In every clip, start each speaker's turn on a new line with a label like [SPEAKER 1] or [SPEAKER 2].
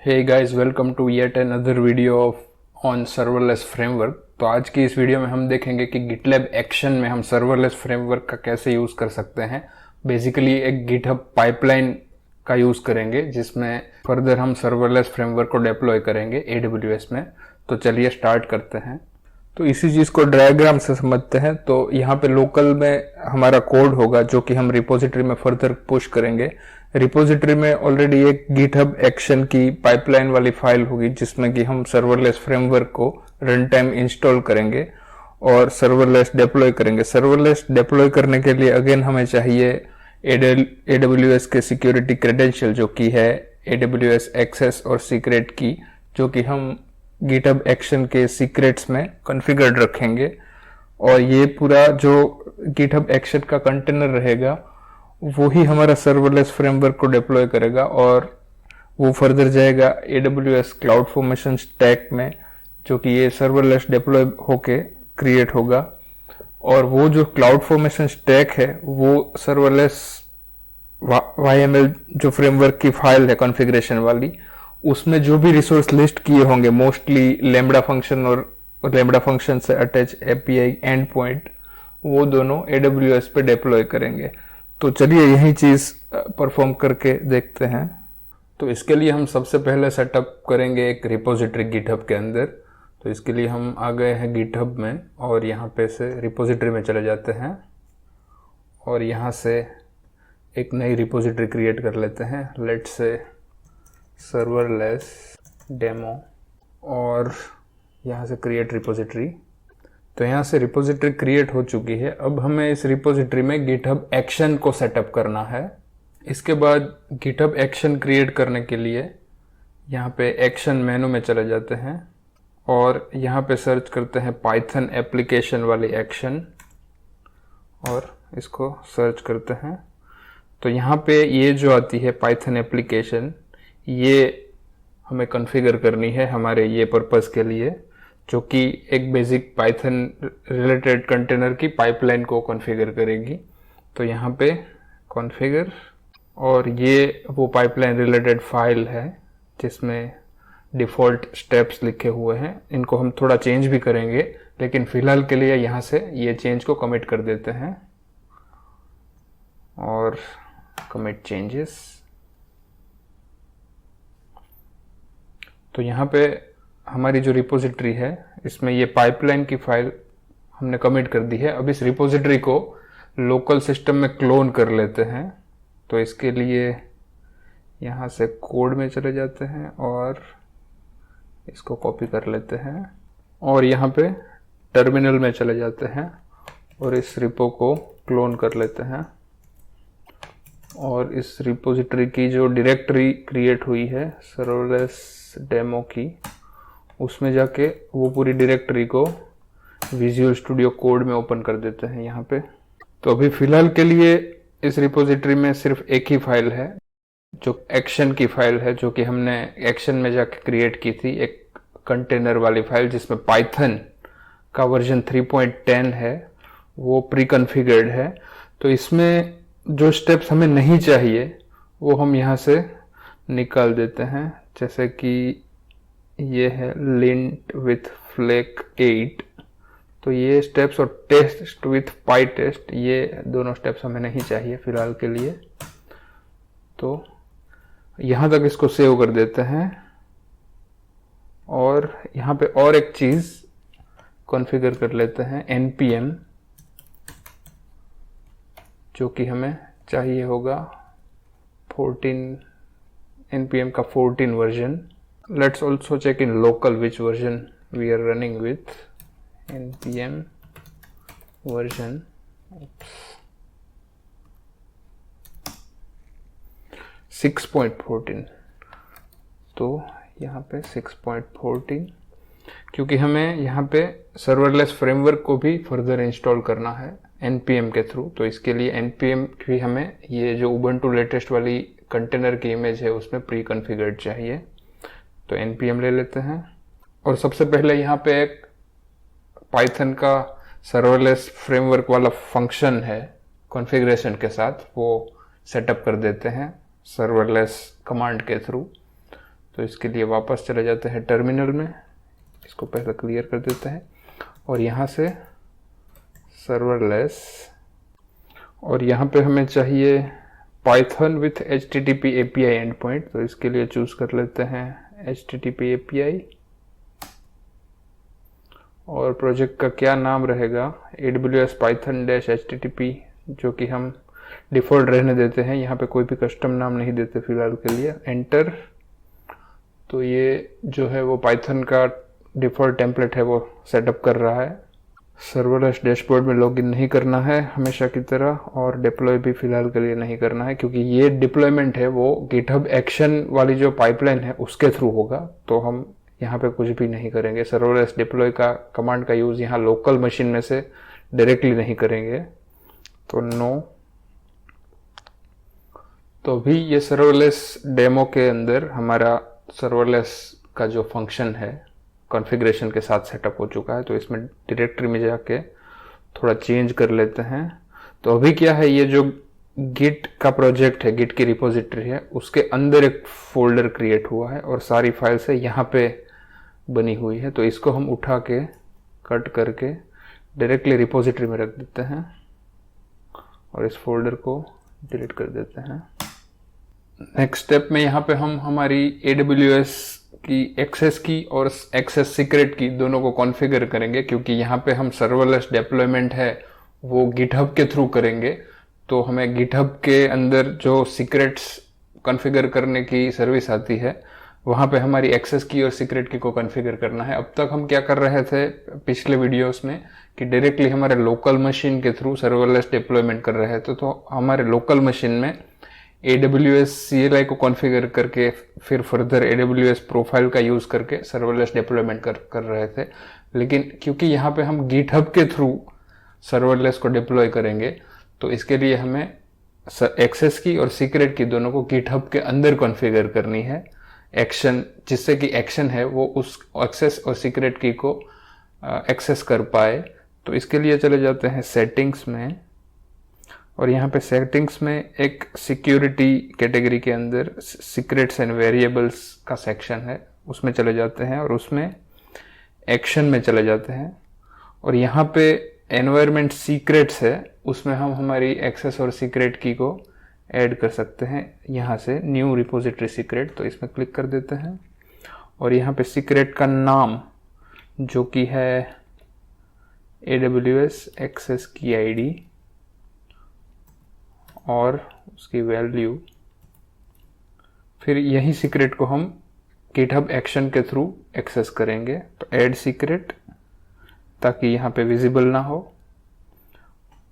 [SPEAKER 1] Hey guys, welcome to yet another video on serverless framework. तो आज की इस वीडियो में हम देखेंगे कि गिटलैब एक्शन में हम सर्वरलेस फ्रेमवर्क का कैसे यूज़ कर सकते हैं। बेसिकली एक गिटहब पाइपलाइन का यूज़ करेंगे जिसमें फर्दर हम सर्वरलेस फ्रेमवर्क को डिप्लॉय करेंगे AWS में। तो चलिए स्टार्ट करते हैं। तो इसी चीज़ को डायग्राम से समझते हैं। तो यहाँ पे लोकल में हमारा कोड होगा जो कि हम रिपोजिटरी में फर्दर पुश करेंगे। रिपोजिटरी में ऑलरेडी एक गिटहब एक्शन की पाइपलाइन वाली फाइल होगी जिसमें कि हम सर्वरलेस फ्रेमवर्क को रन टाइम इंस्टॉल करेंगे और सर्वरलेस डिप्लॉय करेंगे। सर्वरलेस डिप्लॉय करने के लिए अगेन हमें चाहिए AWS के सिक्योरिटी क्रेडेंशियल जो कि है AWS एक्सेस और सीक्रेट की, जो कि हम गिटहब एक्शन के सीक्रेट्स में कॉन्फ़िगर्ड रखेंगे। और ये पूरा जो गिटहब एक्शन का कंटेनर रहेगा वो ही हमारा सर्वरलेस फ्रेमवर्क को डिप्लॉय करेगा और वो फर्दर जाएगा AWS क्लाउड फॉर्मेशन स्टैक में, जो कि ये सर्वरलेस डिप्लॉय होके क्रिएट होगा। और वो जो क्लाउड फॉर्मेशन स्टैक है वो सर्वरलेस YML जो फ्रेमवर्क की फाइल है कॉन्फ़िगरेशन वाली, उसमें जो भी रिसोर्स लिस्ट किए होंगे मोस्टली लैम्बडा फंक्शन और लैम्बडा फंक्शन से अटैच API एंड पॉइंट, वो दोनों AWS पे डिप्लॉय करेंगे। तो चलिए यही चीज़ परफॉर्म करके देखते हैं। तो इसके लिए हम सबसे पहले सेटअप करेंगे एक रिपोजिटरी गिटहब के अंदर। तो इसके लिए हम आ गए हैं गिटहब में और यहाँ पे से रिपोजिटरी में चले जाते हैं और यहाँ से एक नई रिपोजिटरी क्रिएट कर लेते हैं। लेट्स से सर्वरलेस डेमो और यहाँ से क्रिएट रिपोजिटरी। तो यहाँ से रिपोजिटरी क्रिएट हो चुकी है। अब हमें इस रिपोजिटरी में गिटहब एक्शन को सेटअप करना है। इसके बाद गिटहब एक्शन क्रिएट करने के लिए यहाँ पे एक्शन मेनू में चले जाते हैं और यहाँ पे सर्च करते हैं पाइथन एप्लीकेशन वाली एक्शन और इसको सर्च करते हैं। तो यहाँ पे ये जो आती है पाइथन एप्लीकेशन, ये हमें कॉन्फ़िगर करनी है हमारे ये पर्पस के लिए, जो कि एक बेसिक पाइथन रिलेटेड कंटेनर की पाइपलाइन को कॉन्फ़िगर करेगी। तो यहाँ पे कॉन्फ़िगर और ये वो पाइपलाइन रिलेटेड फाइल है जिसमें डिफ़ॉल्ट स्टेप्स लिखे हुए हैं। इनको हम थोड़ा चेंज भी करेंगे, लेकिन फ़िलहाल के लिए यहाँ से ये चेंज को कमिट कर देते हैं और कमिट चेंजेस। तो यहाँ पे हमारी जो रिपोजिटरी है इसमें ये पाइपलाइन की फाइल हमने कमिट कर दी है। अब इस रिपोजिटरी को लोकल सिस्टम में क्लोन कर लेते हैं। तो इसके लिए यहाँ से कोड में चले जाते हैं और इसको कॉपी कर लेते हैं और यहाँ पे टर्मिनल में चले जाते हैं और इस रिपो को क्लोन कर लेते हैं। और इस रिपोजिटरी की जो डायरेक्टरी क्रिएट हुई है सर्वरलेस डेमो की, उसमें जाके वो पूरी डायरेक्टरी को विजुअल स्टूडियो कोड में ओपन कर देते हैं यहाँ पे। तो अभी फिलहाल के लिए इस रिपोजिटरी में सिर्फ एक ही फाइल है जो एक्शन की फाइल है, जो कि हमने एक्शन में जाके क्रिएट की थी, एक कंटेनर वाली फाइल जिसमें पाइथन का वर्जन 3.10 है, वो प्री कॉन्फ़िगर्ड है। तो इसमें जो स्टेप्स हमें नहीं चाहिए वो हम यहाँ से निकाल देते हैं, जैसे कि ये है लिंट विथ फ्लेक 8। तो ये स्टेप्स और टेस्ट विथ पाई टेस्ट, ये दोनों स्टेप्स हमें नहीं चाहिए फिलहाल के लिए। तो यहाँ तक इसको सेव कर देते हैं और यहाँ पे और एक चीज़ कॉन्फ़िगर कर लेते हैं npm, जो कि हमें चाहिए होगा 14 npm का 14 version. Let's also check in local which version we are running with. npm version 6.14। तो यहाँ पे 6.14, क्योंकि हमें यहाँ पे सर्वरलेस फ्रेमवर्क को भी फर्दर इंस्टॉल करना है npm के थ्रू। तो इसके लिए npm भी हमें ये जो उबंटू लेटेस्ट वाली कंटेनर की इमेज है उसमें प्री कॉन्फ़िगर्ड चाहिए। तो npm ले लेते हैं और सबसे पहले यहाँ पे एक पाइथन का सर्वरलेस फ्रेमवर्क वाला फंक्शन है कॉन्फ़िगरेशन के साथ, वो सेटअप कर देते हैं सर्वरलेस कमांड के थ्रू। तो इसके लिए वापस चले जाते हैं टर्मिनल में, इसको पहले क्लियर कर देते हैं और यहाँ से सर्वरलेस, और यहाँ पे हमें चाहिए Python with HTTP API and point, तो इसके लिए चूज कर लेते हैं HTTP API और प्रोजेक्ट का क्या नाम रहेगा AWS Python-HTTP, जो कि हम डिफ़ॉल्ट रहने देते हैं, यहाँ पे कोई भी कस्टम नाम नहीं देते फिलहाल के लिए। एंटर, तो ये जो है वो पाइथन का डिफ़ॉल्ट टेम्पलेट है वो सेटअप कर रहा है। सर्वरलेस डैशबोर्ड में लॉगिन नहीं करना है हमेशा की तरह, और डिप्लॉय भी फिलहाल के लिए नहीं करना है, क्योंकि ये डिप्लॉयमेंट है वो गिटहब एक्शन वाली जो पाइपलाइन है उसके थ्रू होगा, तो हम यहाँ पे कुछ भी नहीं करेंगे। सर्वरलेस डिप्लॉय का कमांड का यूज़ यहाँ लोकल मशीन में से डायरेक्टली नहीं करेंगे, तो नो। तो अभी ये सर्वरलेस डेमो के अंदर हमारा सर्वरलेस का जो फंक्शन है कॉन्फ़िगरेशन के साथ सेटअप हो चुका है, तो इसमें डायरेक्टरी में जाके थोड़ा चेंज कर लेते हैं। तो अभी क्या है, ये जो गिट का प्रोजेक्ट है, गिट की रिपोजिटरी है, उसके अंदर एक फोल्डर क्रिएट हुआ है और सारी फाइल्स है यहाँ पे बनी हुई है, तो इसको हम उठा के कट करके डायरेक्टली रिपोजिटरी में रख देते हैं और इस फोल्डर को डिलीट कर देते हैं। नेक्स्ट स्टेप में यहाँ पे हम हमारी AWS की एक्सेस की और एक्सेस सीक्रेट की दोनों को कॉन्फ़िगर करेंगे, क्योंकि यहाँ पे हम सर्वरलेस डिप्लॉयमेंट है वो गिटहब के थ्रू करेंगे, तो हमें गिटहब के अंदर जो सीक्रेट्स कॉन्फ़िगर करने की सर्विस आती है वहाँ पे हमारी एक्सेस की और सीक्रेट की को कॉन्फ़िगर करना है। अब तक हम क्या कर रहे थे पिछले वीडियोस में कि डायरेक्टली हमारे लोकल मशीन के थ्रू सर्वरलेस डिप्लॉयमेंट कर रहे थे, तो हमारे लोकल मशीन में AWS CLI को कॉन्फ़िगर करके फिर फर्दर AWS प्रोफाइल का यूज़ करके सर्वरलेस डिप्लॉयमेंट कर रहे थे। लेकिन क्योंकि यहाँ पे हम गिटहब के थ्रू सर्वरलेस को डिप्लॉय करेंगे, तो इसके लिए हमें एक्सेस की और सीक्रेट की दोनों को गिटहब के अंदर कॉन्फ़िगर करनी है, एक्शन, जिससे कि एक्शन है वो उस एक्सेस और सीक्रेट की को एक्सेस कर पाए। तो इसके लिए चले जाते हैं सेटिंग्स में, और यहाँ पे सेटिंग्स में एक सिक्योरिटी कैटेगरी के अंदर सीक्रेट्स एंड वेरिएबल्स का सेक्शन है, उसमें चले जाते हैं और उसमें एक्शन में चले जाते हैं, और यहाँ पे एनवायरनमेंट सीक्रेट्स है, उसमें हम हमारी एक्सेस और सीक्रेट की को ऐड कर सकते हैं यहाँ से न्यू रिपोजिटरी सीक्रेट, तो इसमें क्लिक कर देते हैं और यहाँ पे सीक्रेट का नाम जो कि है AWS एक्सेस की आईडी और उसकी वैल्यू, फिर यही सीक्रेट को हम गिटहब एक्शन के थ्रू एक्सेस करेंगे, तो ऐड सीक्रेट ताकि यहाँ पे विजिबल ना हो,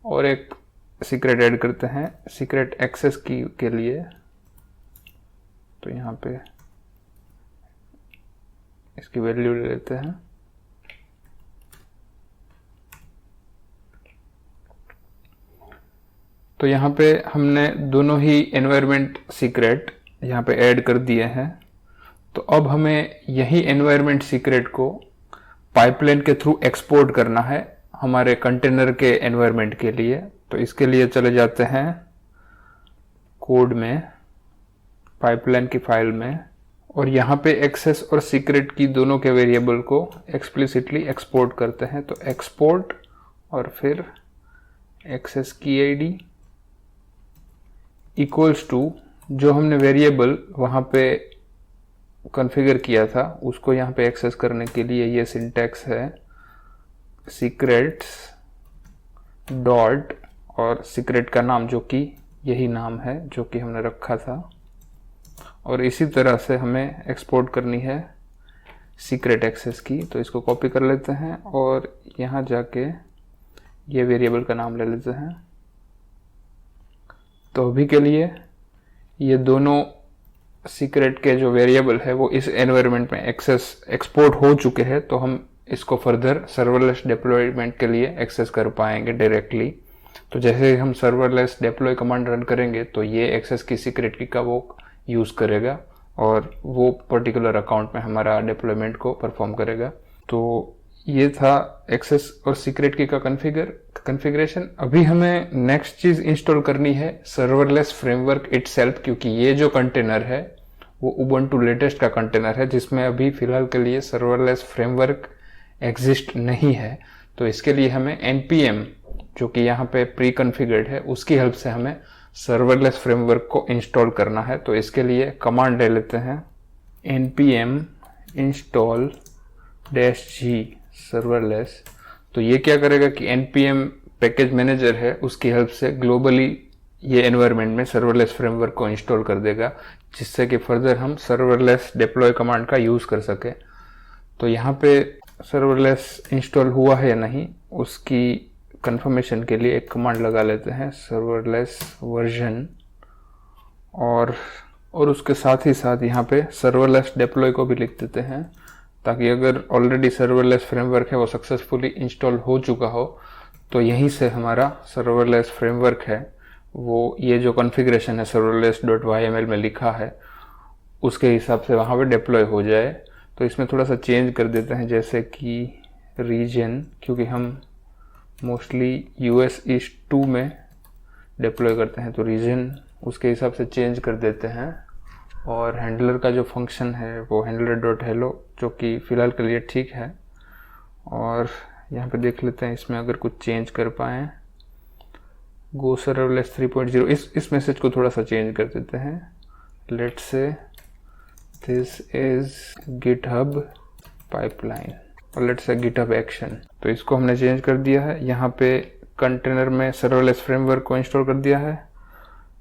[SPEAKER 1] और एक सीक्रेट ऐड करते हैं सीक्रेट एक्सेस की के लिए, तो यहाँ पे इसकी वैल्यू ले लेते हैं। तो यहाँ पे हमने दोनों ही एनवायरनमेंट सीक्रेट यहाँ पे ऐड कर दिए हैं, तो अब हमें यही एनवायरनमेंट सीक्रेट को पाइपलाइन के थ्रू एक्सपोर्ट करना है हमारे कंटेनर के एनवायरनमेंट के लिए। तो इसके लिए चले जाते हैं कोड में, पाइपलाइन की फाइल में, और यहाँ पे एक्सेस और सीक्रेट की दोनों के वेरिएबल को एक्सप्लिसिटली एक्सपोर्ट करते हैं। तो एक्सपोर्ट और फिर एक्सेस की आईडी इक्वल्स टू जो हमने वेरिएबल वहाँ पे कॉन्फ़िगर किया था उसको यहाँ पे एक्सेस करने के लिए ये सिंटैक्स है सीक्रेट्स डॉट और सीक्रेट का नाम जो कि यही नाम है जो कि हमने रखा था, और इसी तरह से हमें एक्सपोर्ट करनी है सीक्रेट एक्सेस की। तो इसको कॉपी कर लेते हैं और यहाँ जाके ये वेरिएबल का नाम ले लेते हैं। तो अभी के लिए ये दोनों सीक्रेट के जो वेरिएबल है वो इस एनवायरनमेंट में एक्सपोर्ट हो चुके हैं, तो हम इसको फर्दर सर्वरलेस डिप्लॉयमेंट के लिए एक्सेस कर पाएंगे डायरेक्टली। तो जैसे ही हम सर्वरलेस डिप्लॉय कमांड रन करेंगे तो ये एक्सेस की सीक्रेट की का वो यूज़ करेगा और वो पर्टिकुलर अकाउंट में हमारा डिप्लॉयमेंट को परफॉर्म करेगा। तो ये था एक्सेस और सीक्रेट की का कॉन्फ़िगरेशन। अभी हमें नेक्स्ट चीज़ इंस्टॉल करनी है सर्वरलेस फ्रेमवर्क इटसेल्फ, क्योंकि ये जो कंटेनर है वो उबंटू लेटेस्ट का कंटेनर है, जिसमें अभी फिलहाल के लिए सर्वरलेस फ्रेमवर्क एग्जिस्ट नहीं है। तो इसके लिए हमें npm, जो कि यहाँ पे प्री कॉन्फ़िगर्ड है, उसकी हेल्प से हमें सर्वरलेस फ्रेमवर्क को इंस्टॉल करना है। तो इसके लिए कमांड ले लेते हैं npm install -g सर्वरलेस। तो ये क्या करेगा कि npm पैकेज मैनेजर है, उसकी हेल्प से ग्लोबली ये एनवायरनमेंट में सर्वरलेस फ्रेमवर्क को इंस्टॉल कर देगा, जिससे कि फर्दर हम सर्वरलेस डिप्लॉय कमांड का यूज़ कर सके। तो यहाँ पे सर्वरलेस इंस्टॉल हुआ है या नहीं, उसकी कंफर्मेशन के लिए एक कमांड लगा लेते हैं सर्वरलेस वर्जन, और उसके साथ ही साथ यहाँ पे सर्वरलेस डिप्लॉय को भी लिख देते हैं, ताकि अगर ऑलरेडी सर्वरलेस फ्रेमवर्क है वो सक्सेसफुली इंस्टॉल हो चुका हो, तो यहीं से हमारा सर्वरलेस फ्रेमवर्क है वो, ये जो कॉन्फ़िगरेशन है serverless.yml में लिखा है, उसके हिसाब से वहाँ पे डिप्लॉय हो जाए। तो इसमें थोड़ा सा चेंज कर देते हैं, जैसे कि रीजन, क्योंकि हम मोस्टली US ईस्ट 2 में डिप्लॉय करते हैं, तो रीजन उसके हिसाब से चेंज कर देते हैं। और हैंडलर का जो फंक्शन है वो handler.hello, जो कि फ़िलहाल के लिए ठीक है। और यहाँ पे देख लेते हैं इसमें अगर कुछ चेंज कर पाएँ। गो सर्वरलेस 3.0, इस मैसेज को थोड़ा सा चेंज कर देते हैं। Let's say this is GitHub pipeline, और लेट्स से गिटहब एक्शन। तो इसको हमने चेंज कर दिया है। यहाँ पे कंटेनर में सर्वरलेस फ्रेमवर्क को इंस्टॉल कर दिया है।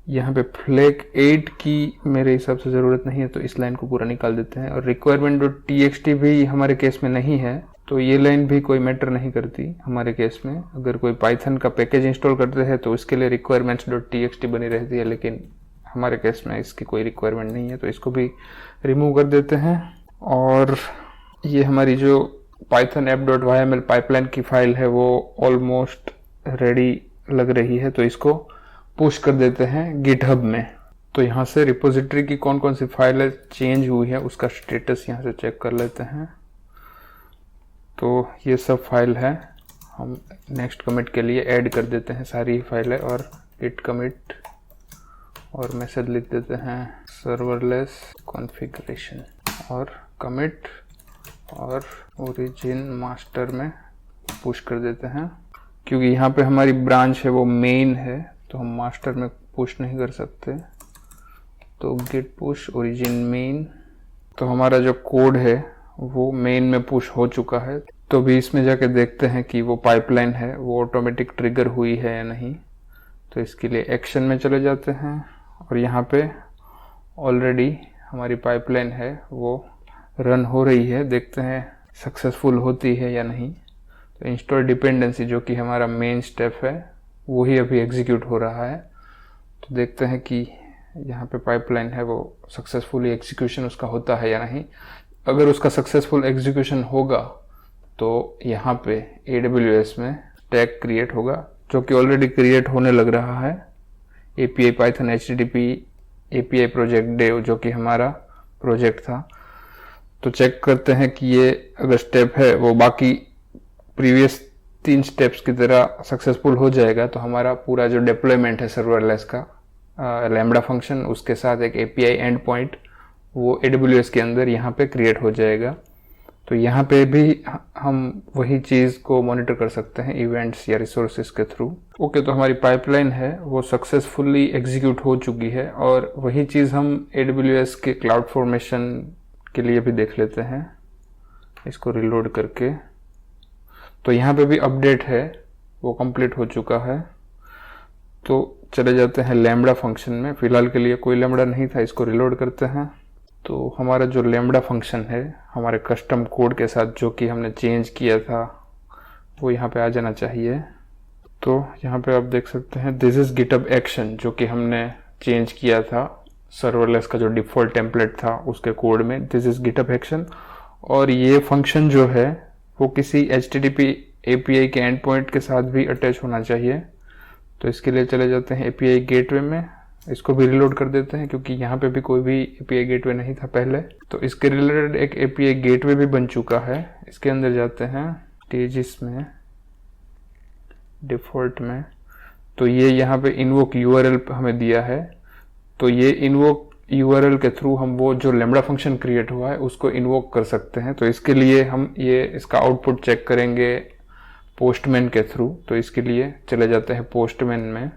[SPEAKER 1] यहाँ पे फ्लैग 8 की मेरे हिसाब से ज़रूरत नहीं है, तो इस लाइन को पूरा निकाल देते हैं। और requirement.txt भी हमारे केस में नहीं है, तो ये लाइन भी कोई मैटर नहीं करती हमारे केस में। अगर कोई पाइथन का पैकेज इंस्टॉल करते हैं तो इसके लिए requirements.txt बनी रहती है, लेकिन हमारे केस में इसकी कोई रिक्वायरमेंट नहीं है, तो इसको भी रिमूव कर देते हैं। और ये हमारी जो पाइथन app.yml पाइपलाइन की फाइल है वो ऑलमोस्ट रेडी लग रही है, तो इसको पुश कर देते हैं गिटहब में। तो यहाँ से रिपोजिटरी की कौन कौन सी फाइलें चेंज हुई है उसका स्टेटस यहाँ से चेक कर लेते हैं। तो ये सब फाइल है, हम नेक्स्ट कमिट के लिए ऐड कर देते हैं सारी फाइलें, और git कमिट और मैसेज लिख देते हैं सर्वरलेस कॉन्फ़िगरेशन और कमिट, और ओरिजिन मास्टर में पुश कर देते हैं। क्योंकि यहाँ पे हमारी ब्रांच है वो मेन है, तो हम मास्टर में पुश नहीं कर सकते। तो git push origin main, तो हमारा जो कोड है वो मेन में पुश हो चुका है। तो भी इसमें जाके देखते हैं कि वो पाइपलाइन है वो ऑटोमेटिक ट्रिगर हुई है या नहीं। तो इसके लिए एक्शन में चले जाते हैं, और यहाँ पे ऑलरेडी हमारी पाइपलाइन है वो रन हो रही है, देखते हैं सक्सेसफुल होती है या नहीं। तो इंस्टॉल डिपेंडेंसी, जो कि हमारा मेन स्टेप है, वही अभी एग्जीक्यूट हो रहा है। तो देखते हैं कि यहाँ पे पाइपलाइन है वो सक्सेसफुली एग्जीक्यूशन उसका होता है या नहीं। अगर उसका सक्सेसफुल एग्जीक्यूशन होगा तो यहाँ पे AWS में टैग क्रिएट होगा, जो कि ऑलरेडी क्रिएट होने लग रहा है। API Python HTTP API project dev, जो कि हमारा प्रोजेक्ट था। तो चेक करते हैं कि ये अगर स्टेप है वो बाकी प्रीवियस 3 स्टेप्स की तरह सक्सेसफुल हो जाएगा, तो हमारा पूरा जो डिप्लॉयमेंट है सर्वरलेस का लैम्बडा फंक्शन, उसके साथ एक API एंड पॉइंट, वो AWS के अंदर यहाँ पे क्रिएट हो जाएगा। तो यहाँ पे भी हम वही चीज़ को मॉनिटर कर सकते हैं इवेंट्स या रिसोर्सेज के थ्रू। ओके, तो हमारी पाइपलाइन है वो सक्सेसफुली एग्जीक्यूट हो चुकी है, और वही चीज़ हम AWS के क्लाउड फॉर्मेशन के लिए भी देख लेते हैं, इसको रिलोड करके। तो यहाँ पे भी अपडेट है वो कंप्लीट हो चुका है। तो चले जाते हैं लैम्बडा फंक्शन में। फिलहाल के लिए कोई लैम्बडा नहीं था, इसको रिलोड करते हैं। तो हमारा जो लैम्बडा फंक्शन है हमारे कस्टम कोड के साथ, जो कि हमने चेंज किया था, वो यहाँ पे आ जाना चाहिए। तो यहाँ पे आप देख सकते हैं दिस इज गिटहब एक्शन, जो कि हमने चेंज किया था सर्वरलेस का जो डिफ़ॉल्ट टेम्पलेट था उसके कोड में, दिस इज गिटहब एक्शन। और ये फंक्शन जो है वो किसी HTTP API के एंड पॉइंट के साथ भी अटैच होना चाहिए। तो इसके लिए चले जाते हैं API गेटवे में, इसको भी रिलोड कर देते हैं क्योंकि यहाँ पे भी कोई भी API गेटवे नहीं था पहले। तो इसके रिलेटेड एक API गेटवे भी बन चुका है। इसके अंदर जाते हैं स्टेजेस में, डिफ़ॉल्ट में। तो ये यहाँ पे इन्वोक URL हमें दिया है। तो ये इन्वोक यूआरएल के थ्रू हम वो जो लैम्बडा फंक्शन क्रिएट हुआ है उसको इन्वोक कर सकते हैं। तो इसके लिए हम ये इसका आउटपुट चेक करेंगे पोस्टमैन के थ्रू। तो इसके लिए चले जाते हैं पोस्टमैन में।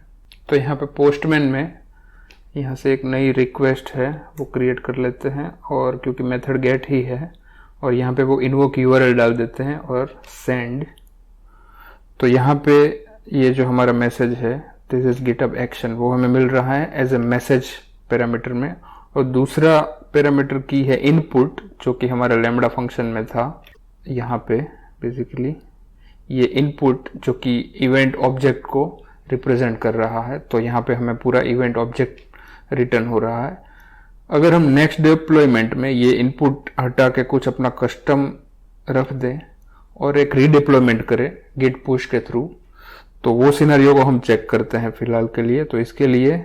[SPEAKER 1] तो यहाँ पे पोस्टमैन में यहाँ से एक नई रिक्वेस्ट है वो क्रिएट कर लेते हैं, और क्योंकि मेथड गेट ही है और यहाँ पे वो इन्वोक यूआरएल डाल देते हैं और सेंड। तो यहाँ पे ये जो हमारा मैसेज है दिस इज गिटहब एक्शन वो हमें मिल रहा है एज ए मैसेज पैरामीटर में, और दूसरा पैरामीटर की है इनपुट जो कि हमारा लैम्बडा फंक्शन में था। यहाँ पे बेसिकली ये इनपुट जो कि इवेंट ऑब्जेक्ट को रिप्रेजेंट कर रहा है, तो यहाँ पे हमें पूरा इवेंट ऑब्जेक्ट रिटर्न हो रहा है। अगर हम नेक्स्ट डिप्लॉयमेंट में ये इनपुट हटा के कुछ अपना कस्टम रख दें और एक रीडिप्लॉयमेंट करें गिट पुश के थ्रू, तो वो सिनेरियो को हम चेक करते हैं फिलहाल के लिए। तो इसके लिए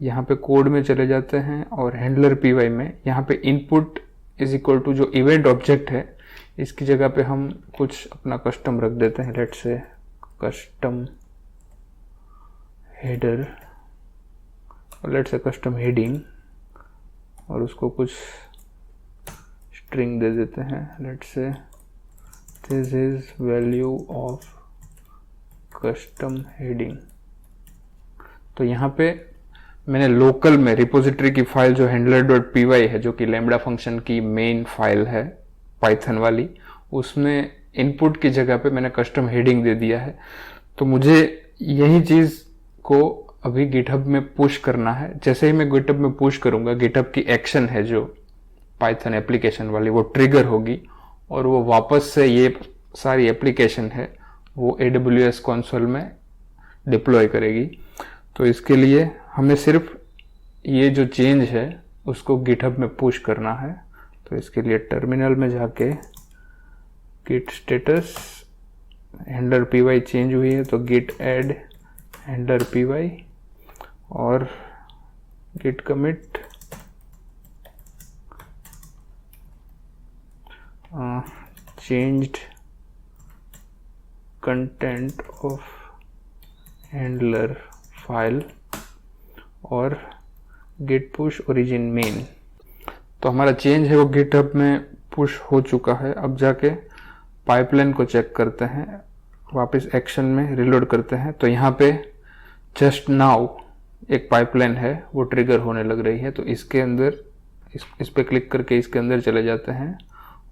[SPEAKER 1] यहाँ पे कोड में चले जाते हैं और हैंडलर पीवाई में यहाँ पे इनपुट इज इक्वल टू जो इवेंट ऑब्जेक्ट है इसकी जगह पे हम कुछ अपना कस्टम रख देते हैं। लेट्स से कस्टम हेडर और लेट्स से कस्टम हेडिंग, और उसको कुछ स्ट्रिंग दे देते हैं। Let's say this is value of custom heading. तो यहाँ पे मैंने लोकल में रिपोजिटरी की फाइल जो handler.py है जो कि लैम्बडा फंक्शन की मेन फाइल है पाइथन वाली, उसमें इनपुट की जगह पे मैंने कस्टम हेडिंग दे दिया है। तो मुझे यही चीज को अभी गिटहब में पुश करना है। जैसे ही मैं गिटहब में पुश करूंगा गिटहब की एक्शन है जो पाइथन एप्लीकेशन वाली वो ट्रिगर होगी और वो वापस से ये सारी एप्लीकेशन है वो AWS कंसोल में डिप्लॉय करेगी। तो इसके लिए हमें सिर्फ ये जो चेंज है उसको गिटहब में पुश करना है। तो इसके लिए टर्मिनल में जाके git status handler py change हुई है तो गिट ऐड हैंडलर py और git commit changed content of handler file और गिट पुश ओरिजिन मेन। तो हमारा चेंज है वो गिटहब में पुश हो चुका है। अब जाके पाइपलाइन को चेक करते हैं, वापस एक्शन में रिलोड करते हैं। तो यहाँ पे जस्ट नाउ एक पाइपलाइन है वो ट्रिगर होने लग रही है। तो इसके अंदर इस पे क्लिक करके इसके अंदर चले जाते हैं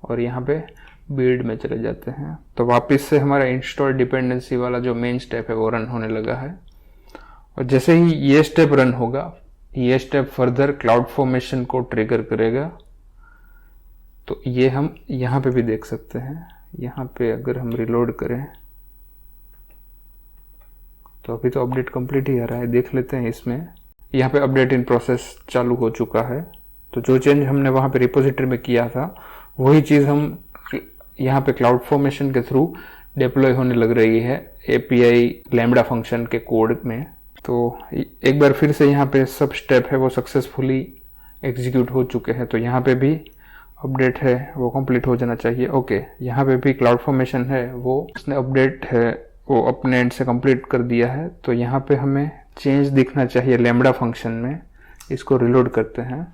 [SPEAKER 1] और यहाँ पे बिल्ड में चले जाते हैं। तो वापस से हमारा इंस्टॉल डिपेंडेंसी वाला जो मेन स्टेप है वो रन होने लगा है। और जैसे ही ये स्टेप रन होगा ये स्टेप फर्दर क्लाउड फॉर्मेशन को ट्रिगर करेगा। तो ये हम यहाँ पे भी देख सकते हैं। यहाँ पे अगर हम रिलोड करें तो अभी तो अपडेट कंप्लीट ही आ रहा है, देख लेते हैं इसमें। यहाँ पे अपडेट इन प्रोसेस चालू हो चुका है। तो जो चेंज हमने वहाँ पे रिपोजिटरी में किया था वही चीज़ हम यहाँ पे क्लाउड फॉर्मेशन के थ्रू डिप्लॉय होने लग रही है एपीआई लैम्बडा फंक्शन के कोड में। तो एक बार फिर से यहाँ पे सब स्टेप है वो सक्सेसफुली एग्जीक्यूट हो चुके हैं। तो यहाँ पे भी अपडेट है वो कंप्लीट हो जाना चाहिए। ओके, यहाँ पे भी क्लाउड फॉर्मेशन है वो उसने अपडेट है वो अपने एंड से कंप्लीट कर दिया है। तो यहाँ पे हमें चेंज दिखना चाहिए लैम्बडा फंक्शन में। इसको रिलोड करते हैं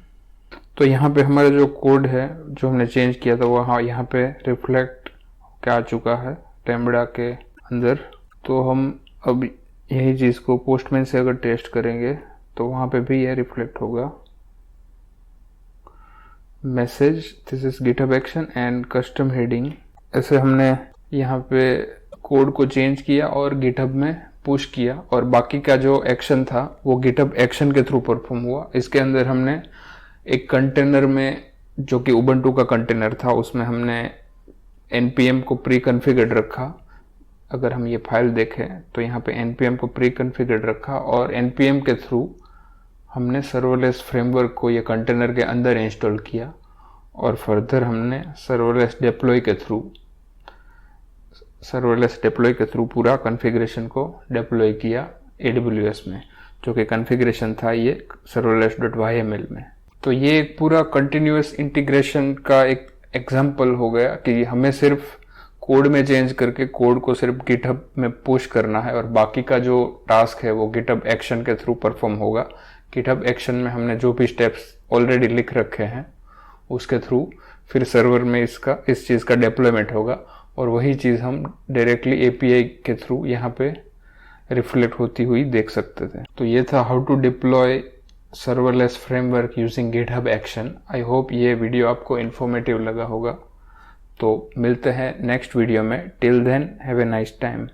[SPEAKER 1] तो यहाँ पे हमारा जो कोड है जो हमने चेंज किया था वो हाँ यहाँ पे रिफ्लेक्ट क्या आ चुका है लैम्बडा के अंदर। तो हम अब यही चीज़ को पोस्टमैन से अगर टेस्ट करेंगे तो वहाँ पे भी यह रिफ्लेक्ट होगा message this is GitHub action and custom heading. ऐसे हमने यहाँ पे कोड को चेंज किया और गिटहब में पुश किया और बाकी का जो एक्शन था वो गिटहब एक्शन के थ्रू परफॉर्म हुआ। इसके अंदर हमने एक कंटेनर में जो कि उबंटू का कंटेनर था उसमें हमने npm को प्री कॉन्फ़िगर्ड रखा। अगर हम ये फाइल देखें तो यहाँ पे npm को प्री कॉन्फ़िगर्ड रखा और npm के थ्रू हमने सर्वरलेस फ्रेमवर्क को ये कंटेनर के अंदर इंस्टॉल किया और फर्दर हमने सर्वरलेस डिप्लॉय के थ्रू पूरा कॉन्फ़िगरेशन को डिप्लॉय किया AWS में, जो कि कॉन्फ़िगरेशन था ये serverless.yml में। तो ये एक पूरा कंटिन्यूअस इंटीग्रेशन का एक एग्जाम्पल हो गया कि हमें सिर्फ कोड में चेंज करके कोड को सिर्फ गिटहब में पुश करना है और बाकी का जो टास्क है वो गिटहब एक्शन के थ्रू परफॉर्म होगा। गिटहब एक्शन में हमने जो भी स्टेप्स ऑलरेडी लिख रखे हैं उसके थ्रू फिर सर्वर में इस चीज़ का डिप्लॉयमेंट होगा और वही चीज़ हम डायरेक्टली एपीआई के थ्रू यहाँ पे रिफ्लेक्ट होती हुई देख सकते थे। तो ये था how to deploy serverless framework using GitHub action. I hope ये वीडियो आपको इन्फॉर्मेटिव लगा होगा। तो मिलते हैं नेक्स्ट वीडियो में। Till then have a nice time.